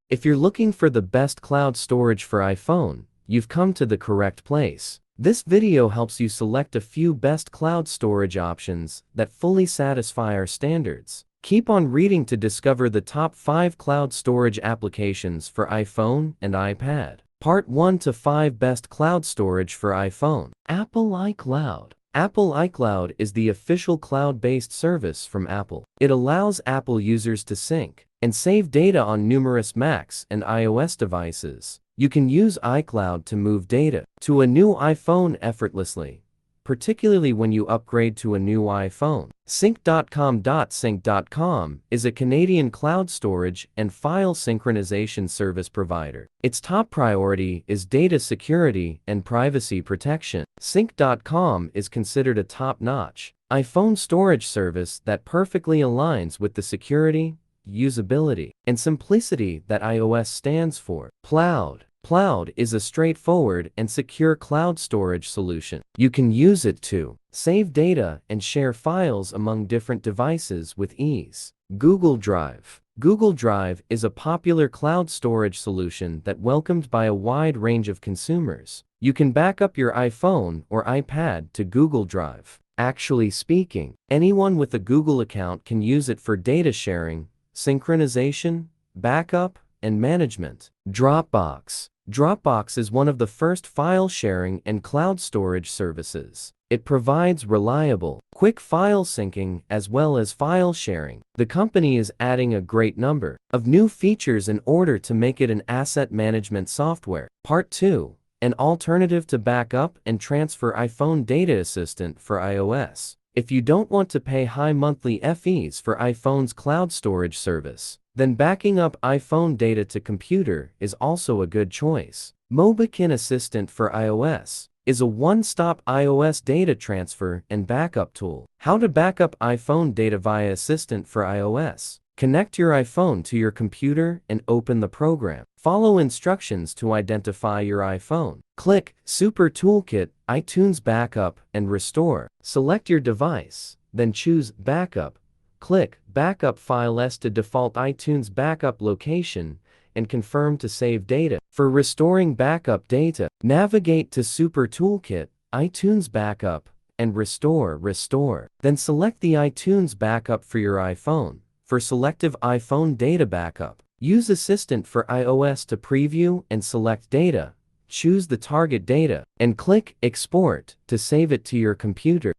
If you're looking for the best cloud storage for iPhone, you've come to the correct place. This video helps you select a few best cloud storage options that fully satisfy our standards. Keep on reading to discover the top 5 cloud storage applications for iPhone and iPad. Part 1 to 5 Best Cloud Storage for iPhone. Apple iCloud. Apple iCloud is the official cloud-based service from Apple. It allows Apple users to sync and save data on numerous Macs and iOS devices. You can use iCloud to move data to a new iPhone effortlessly, particularly when you upgrade to a new iPhone. Sync.com. Sync.com is a Canadian cloud storage and file synchronization service provider. Its top priority is data security and privacy protection. Sync.com is considered a top-notch iPhone storage service that perfectly aligns with the security, usability, and simplicity that iOS stands for. pCloud. pCloud is a straightforward and secure cloud storage solution. You can use it to save data and share files among different devices with ease. Google Drive. Google Drive is a popular cloud storage solution that welcomed by a wide range of consumers. You can back up your iPhone or iPad to Google Drive. Actually speaking, anyone with a Google account can use it for data sharing, synchronization, backup, and management. Dropbox. Dropbox is one of the first file sharing and cloud storage services. It provides reliable, quick file syncing as well as file sharing. The company is adding a great number of new features in order to make it an asset management software. Part 2. An alternative to backup and transfer iPhone Data Assistant for iOS. If you don't want to pay high monthly fees for iPhone's cloud storage service, then backing up iPhone data to computer is also a good choice. Mobikin Assistant for iOS is a one-stop iOS data transfer and backup tool. How to back up iPhone data via Assistant for iOS. Connect your iPhone to your computer and open the program. Follow instructions to identify your iPhone. Click Super Toolkit, iTunes Backup and Restore. Select your device, then choose Backup. Click Backup File as to default iTunes backup location and confirm to save data. For restoring backup data, navigate to Super Toolkit, iTunes Backup, and Restore. Then select the iTunes Backup for your iPhone. For selective iPhone data backup, use Assistant for iOS to preview and select data. Choose the target data and click Export to save it to your computer.